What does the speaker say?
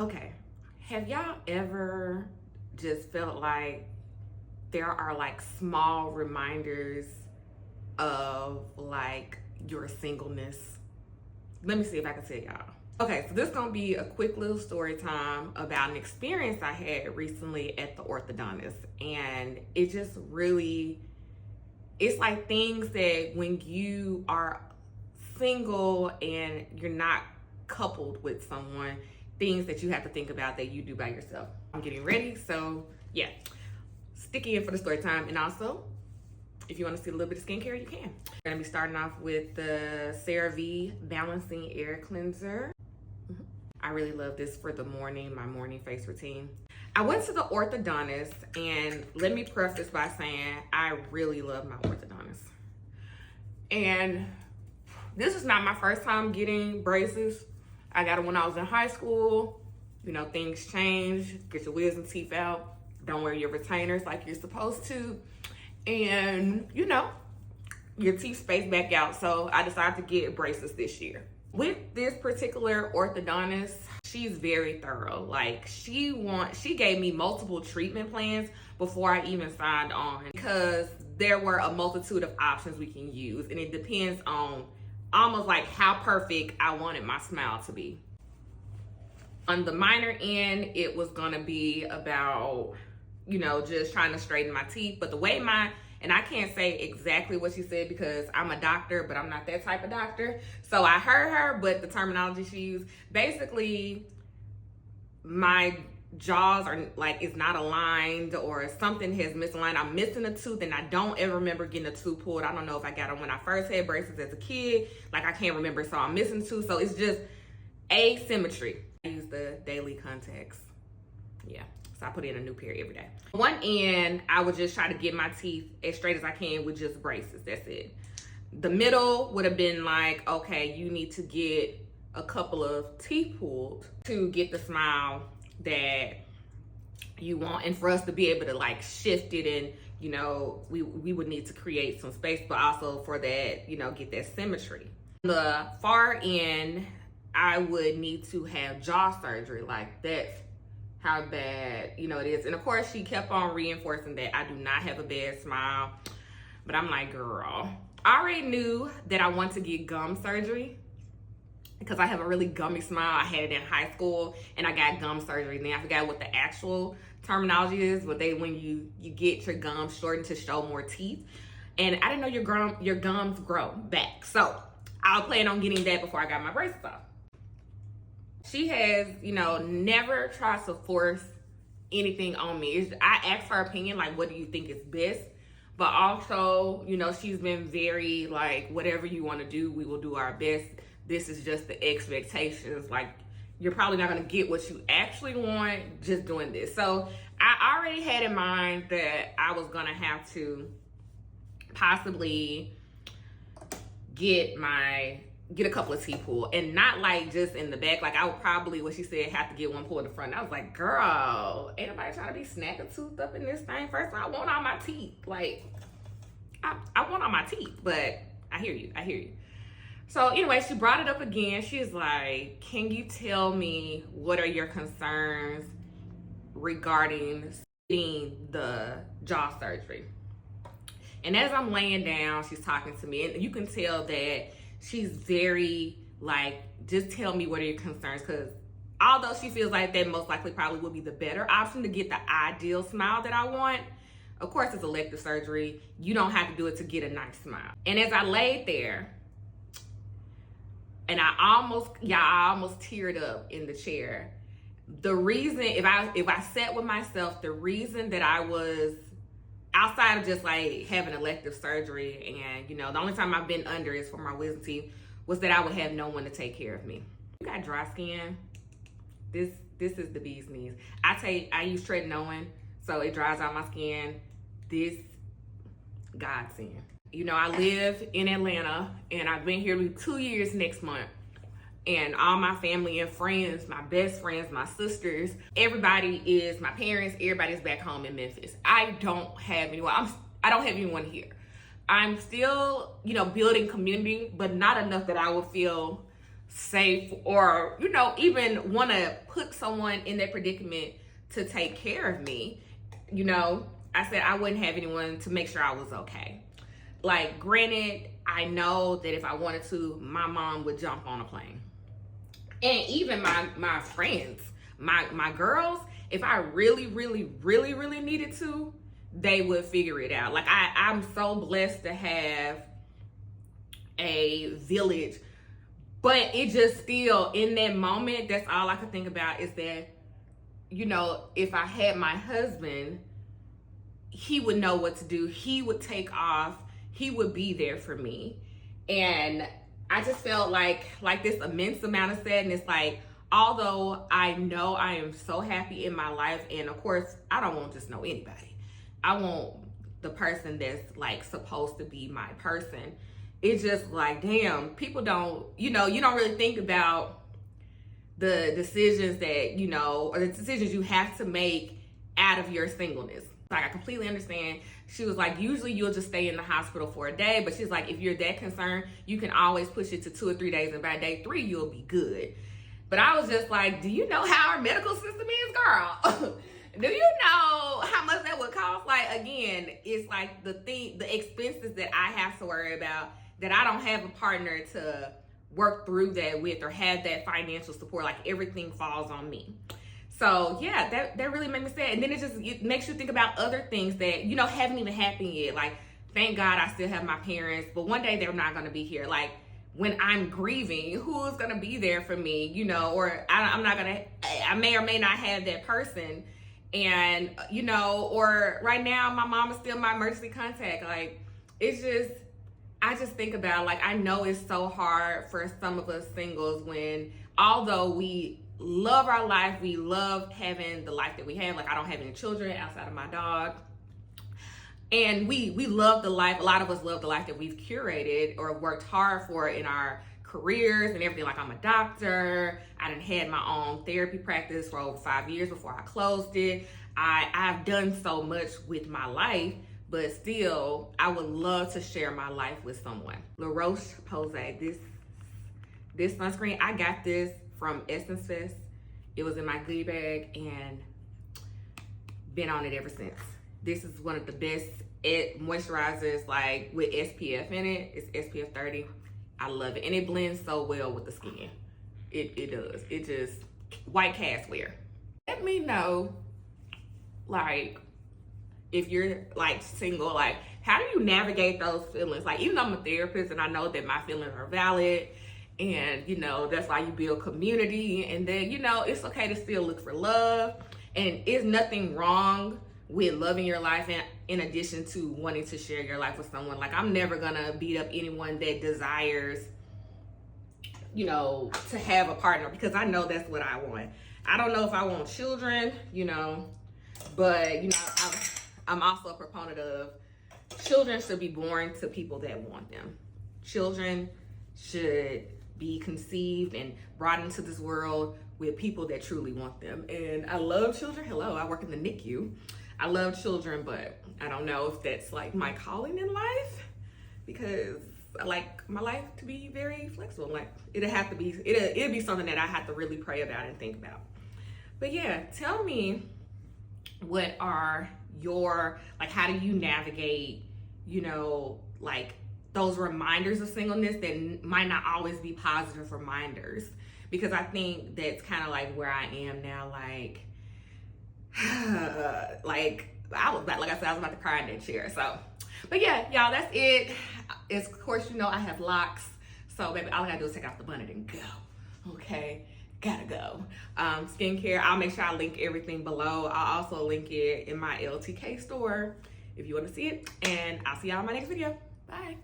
Okay, have y'all ever just felt like there are like small reminders of like your singleness? Let me see if I can tell y'all. Okay, so this is gonna be a quick little story time about an experience I had recently at the orthodontist. And it just really, it's like things that when you are single and you're not coupled with someone, things that you have to think about that you do by yourself. I'm getting ready, so yeah, stick in for the story time. And also, if you want to see a little bit of skincare, you can. We're gonna be starting off with the CeraVe Balancing Air Cleanser. I really love this for the morning, my morning face routine. I went to the orthodontist, and let me preface by saying I really love my orthodontist. And this is not my first time getting braces. I got it when I was in high school. You know, things change. Get your wisdom teeth out. Don't wear your retainers like you're supposed to. And, you know, your teeth space back out. So I decided to get braces this year. With this particular orthodontist, she's very thorough. Like, she gave me multiple treatment plans before I even signed on, because there were a multitude of options we can use, and it depends on almost like how perfect I wanted my smile to be. On the minor end, it was gonna be about, you know, just trying to straighten my teeth. But the way and I can't say exactly what she said because I'm a doctor, but I'm not that type of doctor. So I heard her, but the terminology she used, basically my jaws are like, it's not aligned, or something has misaligned. I'm missing a tooth, and I don't ever remember getting a tooth pulled. I don't know if I got them when I first had braces as a kid. Like, I can't remember, so I'm missing a tooth. So it's just asymmetry. I use the daily contacts. Yeah. So I put in a new pair every day. One end, I would just try to get my teeth as straight as I can with just braces. That's it. The middle would have been like, okay, you need to get a couple of teeth pulled to get the smile that you want, and for us to be able to like shift it, and you know, we would need to create some space, but also for that, you know, get that symmetry. The far end, I would need to have jaw surgery. Like, that's how bad, you know, it is. And of course, she kept on reinforcing that I do not have a bad smile. But I'm like, girl, I already knew that I want to get gum surgery because I have a really gummy smile. I had it in high school, and I got gum surgery. And then I forgot what the actual terminology is, but when you get your gums shortened to show more teeth. And I didn't know your gums grow back. So I'll plan on getting that before I got my braces off. She has, you know, never tries to force anything on me. I asked her opinion, like, what do you think is best? But also, you know, she's been very like, whatever you want to do, we will do our best. This is just the expectations. Like, you're probably not going to get what you actually want just doing this. So I already had in mind that I was going to have to possibly get a couple of teeth pulled, and not like just in the back. Like, I would probably, what she said, have to get one pulled in the front. And I was like, girl, ain't nobody trying to be snacking tooth up in this thing. First, I want all my teeth. Like, I want all my teeth, but I hear you. So anyway, she brought it up again. She's like, can you tell me what are your concerns regarding getting the jaw surgery? And as I'm laying down, she's talking to me, and you can tell that she's very like, just tell me what are your concerns, because although she feels like that most likely probably would be the better option to get the ideal smile that I want, of course it's elective surgery. You don't have to do it to get a nice smile. And as I laid there, and I almost teared up in the chair. The reason, if I sat with myself, the reason that I was outside of just like having elective surgery, and you know, the only time I've been under is for my wisdom teeth, was that I would have no one to take care of me. You got dry skin, this is the bee's knees. I use tretinoin, so it dries out my skin. This godsend. You know, I live in Atlanta, and I've been here 2 years next month. And all my family and friends, my best friends, my sisters, everybody is, my parents, everybody's back home in Memphis. I don't have anyone here. I'm still, you know, building community, but not enough that I would feel safe or, you know, even want to put someone in that predicament to take care of me. You know, I said I wouldn't have anyone to make sure I was okay. Like, granted, I know that if I wanted to, my mom would jump on a plane. And even my friends, my girls, if I really needed to, they would figure it out. Like, I'm so blessed to have a village, but it just still, in that moment, that's all I could think about is that, you know, if I had my husband, he would know what to do. He would take off. He would be there for me. And I just felt like this immense amount of sadness. Like, although I know I am so happy in my life, and of course, I don't want just know anybody. I want the person that's like supposed to be my person. It's just like, damn, people don't, you know, you don't really think about the decisions that, you know, or the decisions you have to make out of your singleness. Like, I completely understand. She was like, usually you'll just stay in the hospital for a day, but she's like, if you're that concerned, you can always push it to 2 or 3 days, and by day 3, you'll be good. But I was just like, do you know how our medical system is, girl? Do you know how much that would cost? Like, again, it's like the expenses that I have to worry about, that I don't have a partner to work through that with or have that financial support. Like, everything falls on me. So yeah, that really made me sad. And then it makes you think about other things that, you know, haven't even happened yet. Like, thank God I still have my parents, but one day they're not going to be here. Like, when I'm grieving, who's going to be there for me, you know, or I may or may not have that person. And, you know, or right now my mom is still my emergency contact. Like, it's just, I just think about, like, I know it's so hard for some of us singles when, although we love our life, we love having the life that we have. Like, I don't have any children outside of my dog. And we love the life, a lot of us love the life that we've curated or worked hard for in our careers and everything. Like, I'm a doctor. I done had my own therapy practice for over 5 years before I closed it. I've done so much with my life, but still, I would love to share my life with someone. La Roche-Posay, this sunscreen, I got this from Essence Fest. It was in my goodie bag and been on it ever since. This is one of the best moisturizers, like, with SPF in it. It's SPF 30. I love it. And it blends so well with the skin. It does. It just, white cast wear. Let me know, like, if you're, like, single, like, how do you navigate those feelings? Like, even though I'm a therapist and I know that my feelings are valid, and, you know, that's why you build community, and then, you know, it's okay to still look for love, and there's nothing wrong with loving your life and in addition to wanting to share your life with someone. Like, I'm never gonna beat up anyone that desires, you know, to have a partner, because I know that's what I want. I don't know if I want children, you know, but, you know, I'm also a proponent of children should be born to people that want them. Children should be conceived and brought into this world with people that truly want them. And I love children. Hello, I work in the NICU. I love children, but I don't know if that's, like, my calling in life, because I like my life to be very flexible. Like, it'd be something that I have to really pray about and think about. But yeah, tell me, what are your, like, how do you navigate, you know, like, those reminders of singleness that might not always be positive reminders? Because I think that's kind of like where I am now. Like, I was about to cry in that chair. So, but yeah, y'all, that's it. Of course, you know, I have locks, so baby, all I gotta do is take off the bonnet and go. Okay, gotta go. Skincare, I'll make sure I link everything below. I'll also link it in my LTK store if you want to see it. And I'll see y'all in my next video. Bye.